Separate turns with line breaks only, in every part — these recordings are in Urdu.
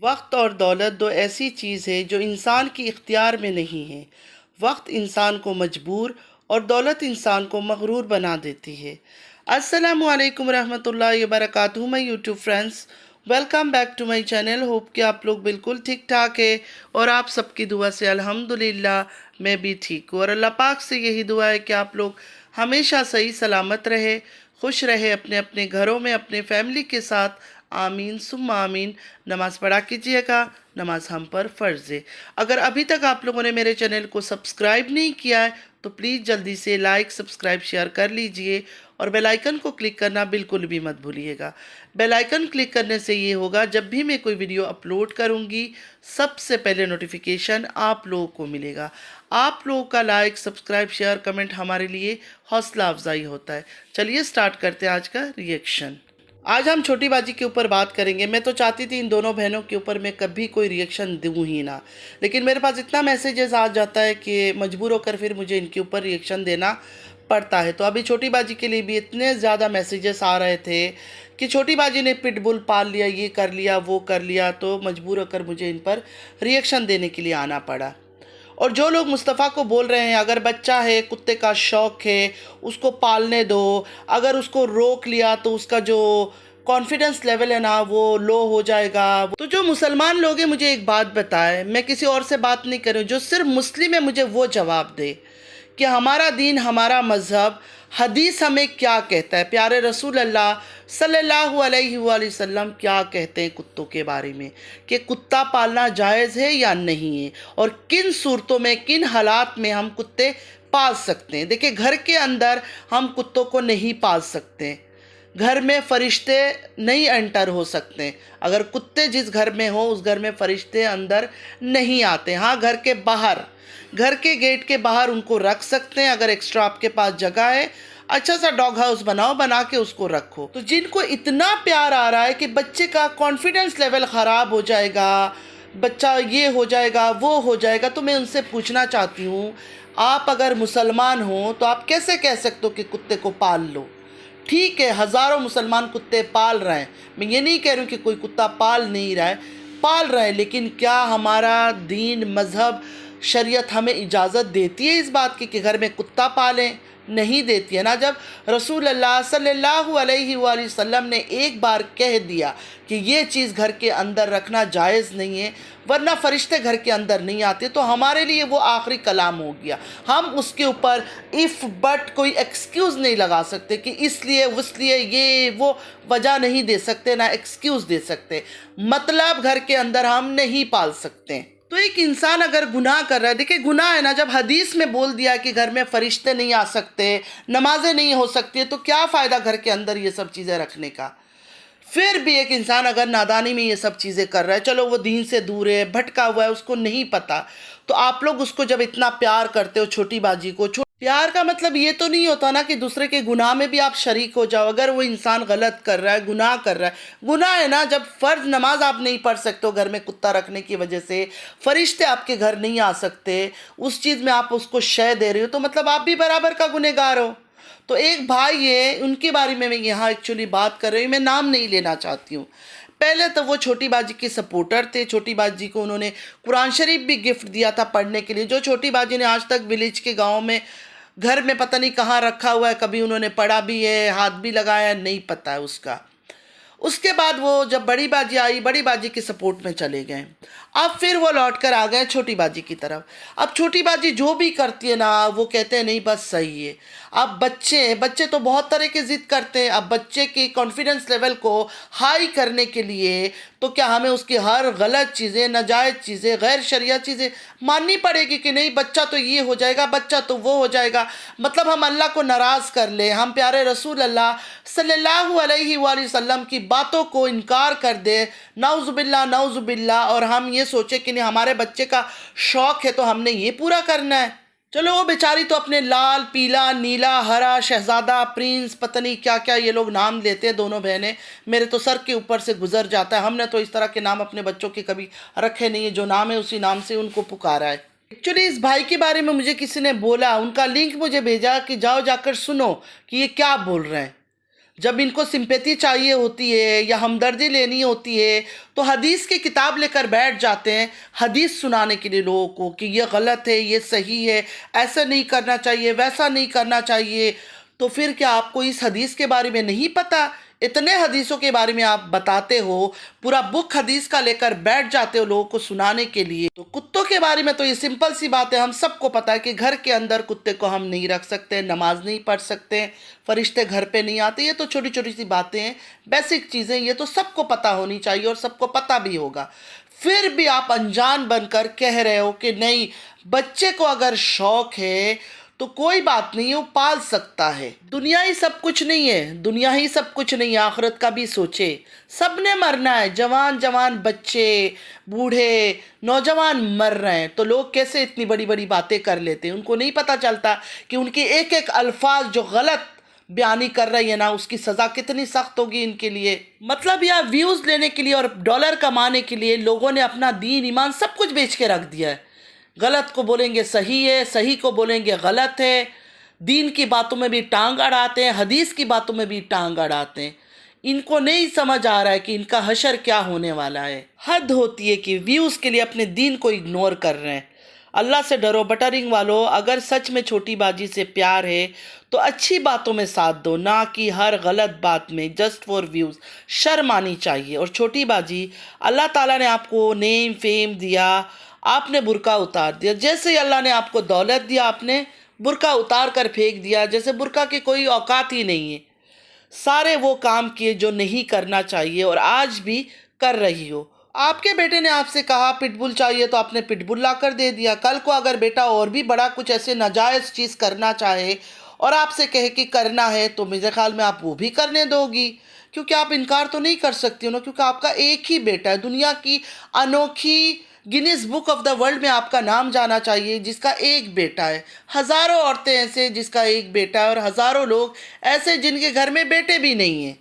وقت اور دولت دو ایسی چیز ہے جو انسان کی اختیار میں نہیں ہے۔ وقت انسان کو مجبور اور دولت انسان کو مغرور بنا دیتی ہے۔ السلام علیکم ورحمۃ اللہ وبرکاتہ my YouTube friends, welcome back to my channel. Hope کہ آپ لوگ بالکل ٹھیک ٹھاک ہے اور آپ سب کی دعا سے الحمدللہ میں بھی ٹھیک ہوں، اور اللہ پاک سے یہی دعا ہے کہ آپ لوگ ہمیشہ صحیح سلامت رہے، خوش رہے اپنے اپنے گھروں میں اپنے فیملی کے ساتھ۔ آمین ثم آمین۔ نماز پڑھا کیجیے گا، نماز ہم پر فرض ہے۔ اگر ابھی تک آپ لوگوں نے میرے چینل کو سبسکرائب نہیں کیا ہے تو پلیز جلدی سے لائک، سبسکرائب، شیئر کر لیجئے اور بیل آئیکن کو کلک کرنا بالکل بھی مت بھولیے گا۔ بیل آئیکن کلک کرنے سے یہ ہوگا جب بھی میں کوئی ویڈیو اپلوڈ کروں گی سب سے پہلے نوٹیفیکیشن آپ لوگوں کو ملے گا۔ آپ لوگوں کا لائک، سبسکرائب، شیئر، کمنٹ ہمارے لیے حوصلہ افزائی ہوتا ہے۔ چلیے سٹارٹ کرتے ہیں آج کا ریئیکشن۔ آج ہم چھوٹی باجی کے اوپر بات کریں گے۔ میں تو چاہتی تھی ان دونوں بہنوں کے اوپر میں کبھی کوئی ریئیکشن دوں ہی نہ، لیکن میرے پاس اتنا میسیجز آ جاتا ہے کہ مجبور ہو کر پھر مجھے ان کے اوپر ریئیکشن دینا پڑتا ہے۔ تو ابھی چھوٹی باجی کے لیے بھی اتنے زیادہ میسیجز آ رہے تھے کہ چھوٹی باجی نے پٹ بل پال لیا، یہ کر لیا، وہ کر لیا، تو مجبور ہو کر مجھے ان پر ریئیکشن دینے کے لیے آنا پڑا۔ اور جو لوگ مصطفیٰ کو بول رہے ہیں اگر بچہ ہے، کتے کا شوق ہے، اس کو پالنے دو، اگر اس کو روک لیا تو اس کا جو کانفیڈنس لیول ہے نا وہ لو ہو جائے گا۔ تو جو مسلمان لوگ ہیں مجھے ایک بات بتائے، میں کسی اور سے بات نہیں کر رہی ہوں، جو صرف مسلم ہے مجھے وہ جواب دے کہ ہمارا دین، ہمارا مذہب، حدیث ہمیں کیا کہتا ہے، پیارے رسول اللہ صلی اللہ علیہ وآلہ وسلم کیا کہتے ہیں کتوں کے بارے میں، کہ کتا پالنا جائز ہے یا نہیں ہے، اور کن صورتوں میں، کن حالات میں ہم کتے پال سکتے ہیں۔ دیکھیں، گھر کے اندر ہم کتوں کو نہیں پال سکتے، گھر میں فرشتے نہیں انٹر ہو سکتے۔ اگر کتے جس گھر میں ہو اس گھر میں فرشتے اندر نہیں آتے۔ ہاں، گھر کے باہر، گھر کے گیٹ کے باہر ان کو رکھ سکتے ہیں اگر ایکسٹرا آپ کے پاس جگہ ہے۔ اچھا سا ڈاگ ہاؤس بناؤ، بنا کے اس کو رکھو۔ تو جن کو اتنا پیار آ رہا ہے کہ بچے کا کانفیڈنس لیول خراب ہو جائے گا، بچہ یہ ہو جائے گا، وہ ہو جائے گا، تو میں ان سے پوچھنا چاہتی ہوں، آپ اگر مسلمان ہوں تو آپ کیسے کہہ سکتے ہو کہ کتے کو پال لو؟ ٹھیک ہے، ہزاروں مسلمان کتے پال رہے ہیں، میں یہ نہیں کہہ رہی ہوں کہ کوئی کتا پال نہیں رہا ہے، پال رہے ہیں، لیکن کیا ہمارا دین، مذہب، شریعت ہمیں اجازت دیتی ہے اس بات کی کہ گھر میں کتا پالیں؟ نہیں دیتی ہے نا۔ جب رسول اللہ صلی اللہ علیہ وآلہ وسلم نے ایک بار کہہ دیا کہ یہ چیز گھر کے اندر رکھنا جائز نہیں ہے ورنہ فرشتے گھر کے اندر نہیں آتے، تو ہمارے لیے وہ آخری کلام ہو گیا۔ ہم اس کے اوپر اف بٹ کوئی ایکسکیوز نہیں لگا سکتے کہ اس لیے اس لیے، یہ وہ وجہ نہیں دے سکتے، نہ ایکسکیوز دے سکتے۔ مطلب گھر کے اندر ہم نہیں پال سکتے۔ تو ایک انسان اگر گناہ کر رہا ہے، دیکھیں گناہ ہے نا، جب حدیث میں بول دیا کہ گھر میں فرشتے نہیں آ سکتے، نمازیں نہیں ہو سکتی، تو کیا فائدہ گھر کے اندر یہ سب چیزیں رکھنے کا؟ پھر بھی ایک انسان اگر نادانی میں یہ سب چیزیں کر رہا ہے، چلو وہ دین سے دور ہے، بھٹکا ہوا ہے، اس کو نہیں پتا، تو آپ لوگ اس کو جب اتنا پیار کرتے ہو، چھوٹی باجی کو، پیار کا مطلب یہ تو نہیں ہوتا نا کہ دوسرے کے گناہ میں بھی آپ شریک ہو جاؤ۔ اگر وہ انسان غلط کر رہا ہے، گناہ کر رہا ہے، گناہ ہے نا، جب فرض نماز آپ نہیں پڑھ سکتے ہو گھر میں کتا رکھنے کی وجہ سے، فرشتے آپ کے گھر نہیں آ سکتے، اس چیز میں آپ اس کو شے دے رہے ہو، تو مطلب آپ بھی برابر کا گنہگار ہو۔ تو ایک بھائی ہے، ان کے بارے میں یہاں ایکچولی بات کر رہی ہوں، میں نام نہیں لینا چاہتی ہوں۔ پہلے تو وہ چھوٹی باجی کے سپورٹر تھے، چھوٹی باجی کو انہوں نے قرآن شریف بھی گفٹ دیا تھا پڑھنے کے لیے، جو چھوٹی باجی نے آج تک ولیج کے گاؤں میں گھر میں پتہ نہیں کہاں رکھا ہوا ہے، کبھی انہوں نے پڑھا بھی ہے، ہاتھ بھی لگایا، نہیں پتہ ہے اس کا۔ اس کے بعد وہ جب بڑی باجی آئی، بڑی باجی کے سپورٹ میں چلے گئے، اب پھر وہ لوٹ کر آ گئے چھوٹی باجی کی طرف۔ اب چھوٹی باجی جو بھی کرتی ہے نا، وہ کہتے ہیں نہیں بس صحیح ہے۔ اب بچے تو بہت طرح کے ضد کرتے ہیں، اب بچے کی کانفیڈنس لیول کو ہائی کرنے کے لیے تو کیا ہمیں اس کی ہر غلط چیزیں، ناجائز چیزیں، غیر شرعیہ چیزیں ماننی پڑے گی کہ نہیں بچہ تو یہ ہو جائے گا، بچہ تو وہ ہو جائے گا، مطلب ہم اللہ کو ناراض کر لیں، ہم پیارے رسول اللہ صلی اللہ علیہ وآلہ وسلم کی باتوں کو انکار کر دے، نعوذ باللہ نعوذ باللہ، اور ہم یہ سوچے کہ نہیں ہمارے بچے کا شوق ہے تو ہم نے یہ پورا کرنا ہے۔ چلو وہ بیچاری تو اپنے لال، پیلا، نیلا، ہرا، شہزادہ، پرنس، پتہ نہیں کیا کیا یہ لوگ نام لیتے ہیں دونوں بہنیں، میرے تو سر کے اوپر سے گزر جاتا ہے۔ ہم نے تو اس طرح کے نام اپنے بچوں کے کبھی رکھے نہیں ہیں، جو نام ہے اسی نام سے ان کو پکارا ہے۔ ایکچولی اس بھائی کے بارے میں مجھے کسی نے بولا، ان کا لنک مجھے بھیجا کہ جاؤ جا کر سنو کہ یہ کیا بول رہے ہیں۔ جب ان کو سمپیتی چاہیے ہوتی ہے یا ہمدردی لینی ہوتی ہے تو حدیث کی کتاب لے کر بیٹھ جاتے ہیں حدیث سنانے کے لیے لوگوں کو کہ یہ غلط ہے، یہ صحیح ہے، ایسا نہیں کرنا چاہیے، ویسا نہیں کرنا چاہیے۔ تو پھر کیا آپ کو اس حدیث کے بارے میں نہیں پتہ؟ اتنے حدیثوں کے بارے میں آپ بتاتے ہو، پورا بک حدیث کا لے کر بیٹھ جاتے ہو لوگوں کو سنانے کے لیے۔ تو کتوں کے بارے میں تو یہ سمپل سی بات ہے، ہم سب کو پتہ ہے کہ گھر کے اندر کتے کو ہم نہیں رکھ سکتے، نماز نہیں پڑھ سکتے، فرشتے گھر پہ نہیں آتے۔ یہ تو چھوٹی چھوٹی سی باتیں ہیں، بیسک چیزیں، یہ تو سب کو پتہ ہونی چاہیے اور سب کو پتہ بھی ہوگا۔ پھر بھی آپ انجان بن کر کہہ رہے ہو کہ نہیں، بچے کو اگر شوق ہے تو کوئی بات نہیں، وہ پال سکتا ہے۔ دنیا ہی سب کچھ نہیں ہے، دنیا ہی سب کچھ نہیں ہے، آخرت کا بھی سوچے۔ سب نے مرنا ہے، جوان بچے، بوڑھے، نوجوان مر رہے ہیں، تو لوگ کیسے اتنی بڑی بڑی باتیں کر لیتے ہیں؟ ان کو نہیں پتہ چلتا کہ ان کی ایک ایک الفاظ جو غلط بیانی کر رہی ہے نا، اس کی سزا کتنی سخت ہوگی ان کے لیے۔ مطلب یہ ویوز لینے کے لیے اور ڈالر کمانے کے لیے لوگوں نے اپنا دین ایمان سب کچھ بیچ کے رکھ دیا ہے۔ غلط کو بولیں گے صحیح ہے، صحیح کو بولیں گے غلط ہے، دین کی باتوں میں بھی ٹانگ اڑاتے ہیں، حدیث کی باتوں میں بھی ٹانگ اڑاتے ہیں۔ ان کو نہیں سمجھ آ رہا ہے کہ ان کا حشر کیا ہونے والا ہے۔ حد ہوتی ہے کہ ویوز کے لیے اپنے دین کو اگنور کر رہے ہیں۔ اللہ سے ڈرو بٹرنگ والو، اگر سچ میں چھوٹی باجی سے پیار ہے تو اچھی باتوں میں ساتھ دو، نہ کہ ہر غلط بات میں جسٹ فور ویوز۔ شرم آنی چاہیے۔ اور چھوٹی باجی، اللہ تعالیٰ نے آپ کو نیم فیم دیا، آپ نے برقع اتار دیا۔ جیسے ہی اللہ نے آپ کو دولت دیا، آپ نے برقع اتار کر پھینک دیا، جیسے برقع کی کوئی اوقات ہی نہیں ہے۔ سارے وہ کام کیے جو نہیں کرنا چاہیے اور آج بھی کر رہی ہو۔ آپ کے بیٹے نے آپ سے کہا پٹ بل چاہیے تو آپ نے پٹ بل لا کر دے دیا۔ کل کو اگر بیٹا اور بھی بڑا کچھ ایسے ناجائز چیز کرنا چاہے اور آپ سے کہے کہ کرنا ہے، تو میرے خیال میں آپ وہ بھی کرنے دو گی، کیونکہ آپ انکار تو نہیں کر سکتی ہو نا، کیونکہ آپ کا ایک ہی بیٹا ہے۔ دنیا کی انوکھی Guinness book of the world میں آپ کا نام جانا چاہیے جس کا ایک بیٹا ہے۔ ہزاروں عورتیں ایسے جس کا ایک بیٹا ہے، اور ہزاروں لوگ ایسے جن کے گھر میں بیٹے بھی نہیں ہیں،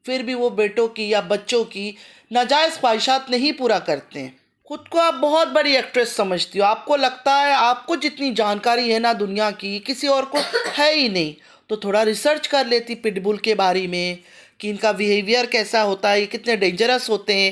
پھر بھی وہ بیٹوں کی یا بچوں کی ناجائز خواہشات نہیں پورا کرتے ہیں۔ خود کو آپ بہت بڑی ایکٹریس سمجھتی ہو، آپ کو لگتا ہے آپ کو جتنی جانکاری ہے نا دنیا کی، کسی اور کو ہے ہی نہیں۔ تو تھوڑا ریسرچ کر لیتی پٹ بل کے بارے میں کہ ان کا بیہیویئر کیسا ہوتا ہے، یہ کتنے ڈینجرس ہوتے ہیں،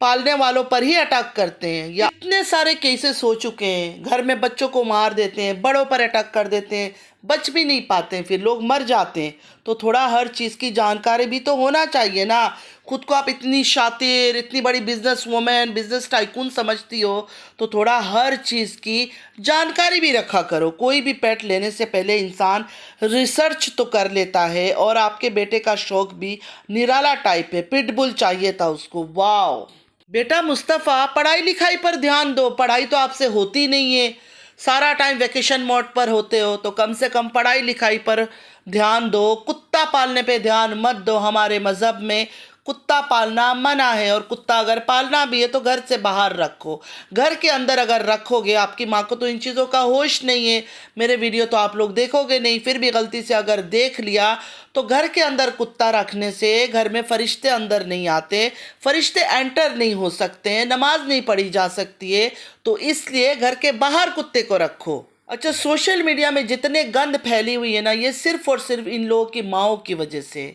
پالنے والوں پر ہی اٹیک کرتے ہیں۔ یا اتنے سارے کیسز ہو چکے ہیں، گھر میں بچوں کو مار دیتے ہیں، بڑوں پر اٹیک کر دیتے ہیں، بچ بھی نہیں پاتے ہیں، پھر لوگ مر جاتے ہیں۔ تو تھوڑا ہر چیز کی جانکاری بھی تو ہونا چاہیے نا۔ خود کو آپ اتنی شاطر، اتنی بڑی بزنس وومن، بزنس ٹائکون سمجھتی ہو، تو تھوڑا ہر چیز کی جانکاری بھی رکھا کرو۔ کوئی بھی پیٹ لینے سے پہلے انسان ریسرچ تو کر لیتا ہے۔ اور آپ کے بیٹے کا شوق بھی نرالا ٹائپ ہے، پٹ بل چاہیے تھا اس کو۔ واو بیٹا مصطفیٰ، پڑھائی لکھائی پر دھیان دو۔ پڑھائی تو آپ سے ہوتی نہیں ہے، سارا ٹائم ویکیشن موڈ پر ہوتے ہو، تو کم سے کم پڑھائی لکھائی پر دھیان دو۔ کتا پالنے پہ دھیان مت دو، ہمارے مذہب میں کتا پالنا منع ہے، اور کتا اگر پالنا بھی ہے تو گھر سے باہر رکھو۔ گھر کے اندر اگر رکھو گے، آپ کی ماں کو تو ان چیزوں کا ہوش نہیں ہے، میرے ویڈیو تو آپ لوگ دیکھو گے نہیں، پھر بھی غلطی سے اگر دیکھ لیا تو گھر کے اندر کتا رکھنے سے گھر میں فرشتے اندر نہیں آتے، فرشتے انٹر نہیں ہو سکتے ہیں، نماز نہیں پڑھی جا سکتی ہے، تو اس لیے گھر کے باہر کتے کو رکھو۔ اچھا، سوشل میڈیا میں جتنے گند پھیلی ہوئی ہے نا، یہ صرف اور صرف ان لوگوں کی ماؤں کی وجہ سے۔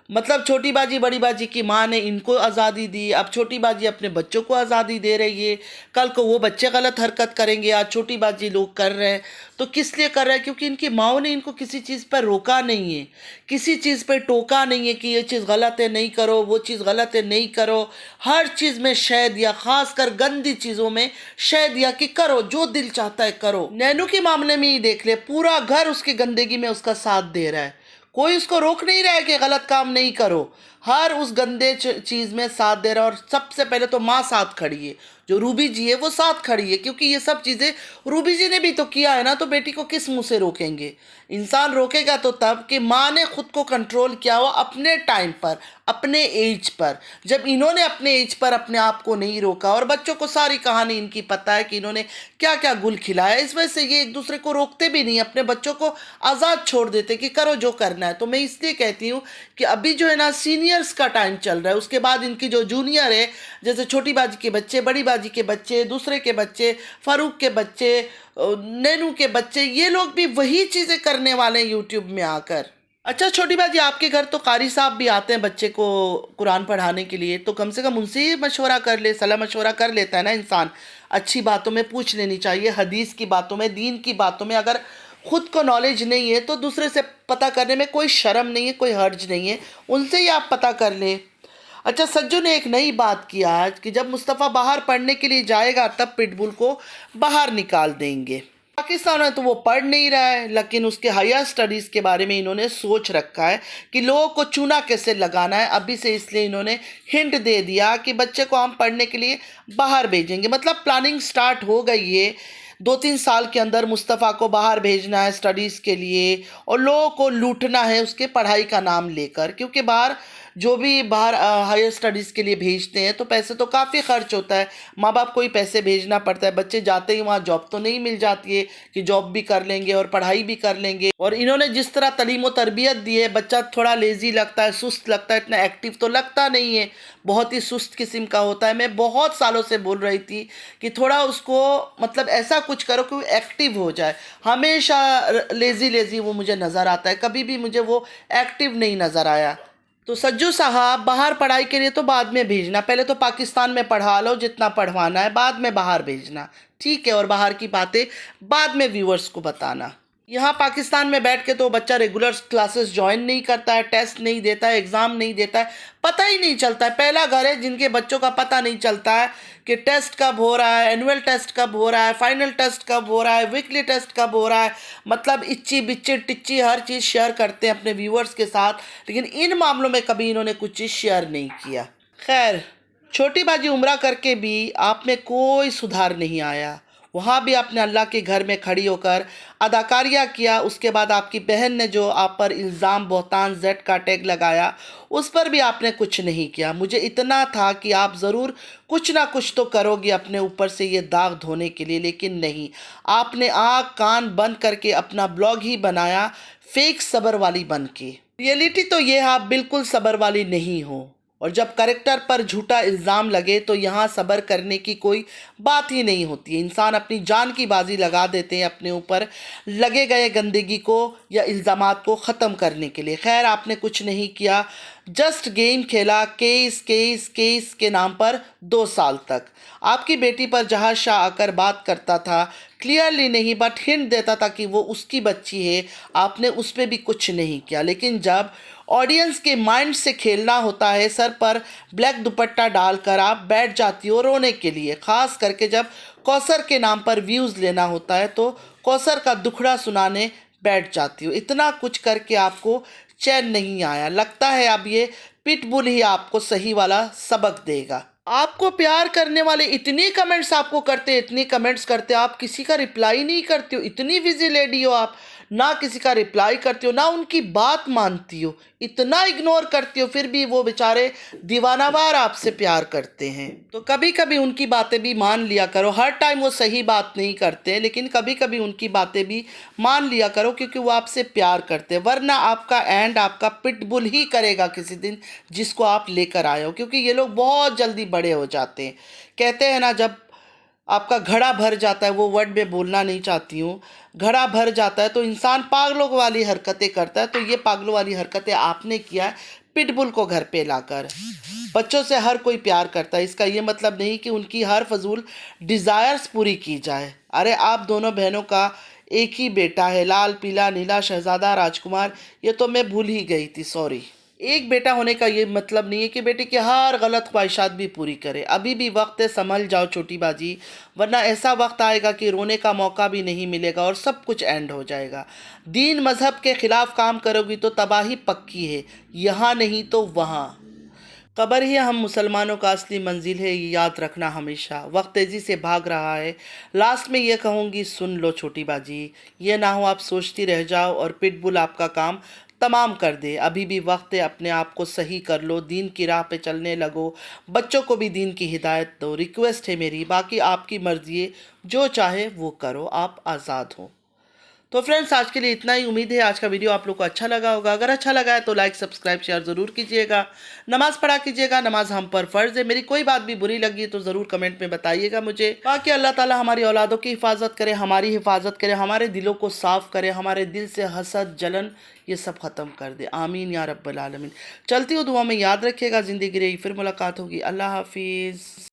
مطلب چھوٹی باجی بڑی باجی کی ماں نے ان کو آزادی دی، اب چھوٹی باجی اپنے بچوں کو آزادی دے رہی ہے، کل کو وہ بچے غلط حرکت کریں گے، آج چھوٹی باجی لوگ کر رہے ہیں، تو کس لیے کر رہے ہیں؟ کیونکہ ان کی ماؤں نے ان کو کسی چیز پر روکا نہیں ہے، کسی چیز پہ ٹوکا نہیں ہے کہ یہ چیز غلط ہے نہیں کرو، وہ چیز غلط ہے نہیں کرو۔ ہر چیز میں شے دیا، خاص کر گندی چیزوں میں شے دیا کہ کرو جو دل چاہتا ہے کرو۔ نینو کے معاملے میں ہی دیکھ لے، پورا گھر اس کی گندگی میں اس کا ساتھ دے رہا ہے، کوئی اس کو روک نہیں رہا ہے کہ غلط کام نہیں کرو، ہر اس گندے چیز میں ساتھ دے رہا ہے۔ اور سب سے پہلے تو ماں ساتھ کھڑی ہے، جو روبی جی ہے وہ ساتھ کھڑی ہے، کیونکہ یہ سب چیزیں روبی جی نے بھی تو کیا ہے نا، تو بیٹی کو کس منہ سے روکیں گے؟ انسان روکے گا تو تب کہ ماں نے خود کو کنٹرول کیا ہو اپنے ٹائم پر، اپنے ایج پر۔ جب انہوں نے اپنے ایج پر اپنے آپ کو نہیں روکا، اور بچوں کو ساری کہانی ان کی پتہ ہے کہ انہوں نے کیا کیا گل کھلایا، اس وجہ سے یہ ایک دوسرے کو روکتے بھی نہیں، اپنے بچوں کو آزاد چھوڑ دیتے کہ کرو جو کرنا ہے۔ تو میں اس لیے کہتی ہوں کہ ابھی جو ہے نا سینئرز کا ٹائم چل رہا ہے، اس کے بعد ان کی جو جونیئر ہے، جیسے چھوٹی باجی کے بچے، بڑی باجی کے بچے، دوسرے کے بچے، فاروق کے بچے، نینو کے بچے، یہ لوگ بھی وہی چیزیں کرنے والے ہیں یوٹیوب میں آ کر۔ اچھا چھوٹی باجی، آپ کے گھر تو قاری صاحب بھی آتے ہیں بچے کو قرآن پڑھانے کے لیے، تو کم سے کم ان سے ہی مشورہ کر لے، صلاح مشورہ کر لیتا ہے نا انسان. اچھی باتوں میں پوچھ لینی چاہیے، حدیث کی باتوں میں، دین کی باتوں میں. اگر خود کو نالج نہیں ہے تو دوسرے سے پتہ کرنے میں کوئی شرم نہیں ہے، کوئی حرج نہیں ہے، ان سے ہی آپ پتہ کر لیں. اچھا سجو نے ایک نئی بات کی آج کہ جب مصطفیٰ باہر پڑھنے کے لیے جائے گا تب پٹ بل کو باہر نکال دیں گے. پاکستان میں تو وہ پڑھ نہیں رہا ہے، لیکن اس کے ہائر سٹڈیز کے بارے میں انہوں نے سوچ رکھا ہے کہ لوگوں کو چونا کیسے لگانا ہے ابھی سے. اس لیے انہوں نے ہنٹ دے دیا کہ بچے کو ہم پڑھنے کے لیے باہر بھیجیں گے. مطلب پلاننگ سٹارٹ ہو گئی ہے. 2-3 سال کے اندر مصطفیٰ کو باہر بھیجنا ہے سٹڈیز کے لیے، اور لوگوں کو لوٹنا ہے اس کے پڑھائی کا نام لے کر. کیونکہ باہر جو بھی باہر ہائر سٹڈیز کے لیے بھیجتے ہیں تو پیسے تو کافی خرچ ہوتا ہے، ماں باپ کو ہی پیسے بھیجنا پڑتا ہے. بچے جاتے ہی وہاں جاب تو نہیں مل جاتی ہے کہ جاب بھی کر لیں گے اور پڑھائی بھی کر لیں گے. اور انہوں نے جس طرح تعلیم و تربیت دی ہے، بچہ تھوڑا لیزی لگتا ہے، سست لگتا ہے، اتنا ایکٹیو تو لگتا نہیں ہے، بہت ہی سست قسم کا ہوتا ہے. میں بہت سالوں سے بول رہی تھی کہ تھوڑا اس کو مطلب ایسا کچھ کرو کہ وہ ایکٹیو ہو جائے. ہمیشہ لیزی لیزی وہ مجھے نظر آتا ہے، کبھی بھی مجھے وہ ایکٹیو نہیں نظر آیا. تو سجو صاحب باہر پڑھائی کے لیے تو بعد میں بھیجنا، پہلے تو پاکستان میں پڑھا لو جتنا پڑھوانا ہے، بعد میں باہر بھیجنا، ٹھیک ہے؟ اور باہر کی باتیں بعد میں ویورز کو بتانا. یہاں پاکستان میں بیٹھ کے تو بچہ ریگولر کلاسز جوائن نہیں کرتا ہے، ٹیسٹ نہیں دیتا ہے، ایگزام نہیں دیتا ہے، پتہ ہی نہیں چلتا ہے. پہلا گھر ہے جن کے بچوں کا پتہ نہیں چلتا ہے کہ ٹیسٹ کب ہو رہا ہے، اینول ٹیسٹ کب ہو رہا ہے، فائنل ٹیسٹ کب ہو رہا ہے، ویکلی ٹیسٹ کب ہو رہا ہے. مطلب اچی بچی ٹچی ہر چیز شیئر کرتے ہیں اپنے ویورز کے ساتھ، لیکن ان معاملوں میں کبھی انہوں نے کچھ چیز شیئر نہیں کیا. خیر، چھوٹی باجی عمرہ کر کے بھی آپ میں کوئی سدھار نہیں آیا. وہاں بھی آپ نے اللہ کے گھر میں کھڑی ہو کر اداکاریاں کیا. اس کے بعد آپ کی بہن نے جو آپ پر الزام بہتان زیڈ کا ٹیگ لگایا، اس پر بھی آپ نے کچھ نہیں کیا. مجھے اتنا تھا کہ آپ ضرور کچھ نہ کچھ تو کرو گی اپنے اوپر سے یہ داغ دھونے کے لیے، لیکن نہیں. آپ نے آنکھ کان بند کر کے اپنا بلاگ ہی بنایا، فیک صبر والی بن کے. ریئلٹی تو یہ آپ بالکل صبر والی نہیں ہو. اور جب کریکٹر پر جھوٹا الزام لگے تو یہاں صبر کرنے کی کوئی بات ہی نہیں ہوتی ہے. انسان اپنی جان کی بازی لگا دیتے ہیں اپنے اوپر لگے گئے گندگی کو یا الزامات کو ختم کرنے کے لیے. خیر، آپ نے کچھ نہیں کیا، جسٹ گیم کھیلا، کیس کیس کیس کے نام پر 2 سال تک. آپ کی بیٹی پر جہاز شاہ آ کر بات کرتا تھا، کلیئرلی نہیں بٹ ہنٹ دیتا تھا کہ وہ اس کی بچی ہے. آپ نے اس پہ بھی کچھ نہیں کیا. لیکن جب آڈینس کے مائنڈ سے کھیلنا ہوتا ہے، سر پر بلیک دوپٹہ ڈال کر آپ بیٹھ جاتی ہو رونے کے لیے. خاص کر کے جب کوثر کے نام پر ویوز لینا ہوتا ہے تو کوثر کا دکھڑا سنانے بیٹھ جاتی ہو. اتنا کچھ کر کے آپ کو چین نہیں آیا. لگتا ہے اب یہ پٹ بل ہی آپ کو صحیح والا سبق دے گا. آپ کو پیار کرنے والے اتنی کمنٹس آپ کو کرتے، اتنی کمنٹس کرتے، آپ کسی کا رپلائی نہیں کرتے ہو. اتنی بزی لیڈی ہو آپ، نہ کسی کا رپلائی کرتی ہو، نہ ان کی بات مانتی ہو، اتنا اگنور کرتی ہو، پھر بھی وہ بیچارے دیوانہ وار آپ سے پیار کرتے ہیں. تو کبھی کبھی ان کی باتیں بھی مان لیا کرو. ہر ٹائم وہ صحیح بات نہیں کرتے، لیکن کبھی کبھی ان کی باتیں بھی مان لیا کرو، کیونکہ وہ آپ سے پیار کرتے. ورنہ آپ کا اینڈ آپ کا پٹ بل ہی کرے گا کسی دن، جس کو آپ لے کر آئے ہو. کیونکہ یہ لوگ بہت جلدی بڑے ہو جاتے ہیں. کہتے ہیں نا، جب آپ کا گھڑا بھر جاتا ہے، وہ ورڈ میں بولنا نہیں چاہتی ہوں، گھڑا بھر جاتا ہے تو انسان پاگلوں والی حرکتیں کرتا ہے. تو یہ پاگلوں والی حرکتیں آپ نے کیا ہے پٹ بل کو گھر پہ لا کر. بچوں سے ہر کوئی پیار کرتا ہے، اس کا یہ مطلب نہیں کہ ان کی ہر فضول ڈیزائرز پوری کی جائے. ارے آپ دونوں بہنوں کا ایک ہی بیٹا ہے، لال پیلا نیلا شہزادہ راجکمار. یہ تو میں بھول ہی گئی تھی، سوری. ایک بیٹا ہونے کا یہ مطلب نہیں ہے کہ بیٹے کی ہر غلط خواہشات بھی پوری کرے. ابھی بھی وقت ہے، سنبھل جاؤ چھوٹی باجی، ورنہ ایسا وقت آئے گا کہ رونے کا موقع بھی نہیں ملے گا اور سب کچھ اینڈ ہو جائے گا. دین مذہب کے خلاف کام کرو گی تو تباہی پکی ہے، یہاں نہیں تو وہاں. قبر ہی ہم مسلمانوں کا اصلی منزل ہے، یہ یاد رکھنا ہمیشہ. وقت تیزی سے بھاگ رہا ہے. لاسٹ میں یہ کہوں گی، سن لو چھوٹی باجی، یہ نہ ہو آپ سوچتی رہ جاؤ اور پٹ بل آپ کا کام تمام کر دے. ابھی بھی وقت ہے، اپنے آپ کو صحیح کر لو، دین کی راہ پہ چلنے لگو، بچوں کو بھی دین کی ہدایت دو. ریکویسٹ ہے میری، باقی آپ کی مرضی ہے، جو چاہے وہ کرو، آپ آزاد ہو. تو فرینڈس آج کے لیے اتنا ہی، امید ہے آج کا ویڈیو آپ لوگ کو اچھا لگا ہوگا. اگر اچھا لگا ہے تو لائک سبسکرائب شیئر ضرور کیجیے گا. نماز پڑھا کیجیے گا، نماز ہم پر فرض ہے. میری کوئی بات بھی بری لگی تو ضرور کمنٹ میں بتائیے گا مجھے. باقی اللہ تعالی ہماری اولادوں کی حفاظت کرے، ہماری حفاظت کرے، ہمارے دلوں کو صاف کرے، ہمارے دل سے حسد، جلن یہ سب ختم کر دے. آمین یا رب العالمین. چلتی ہوں دعا میں، یاد رکھیے گا. زندگی رہی پھر ملاقات ہوگی. اللہ حافظ.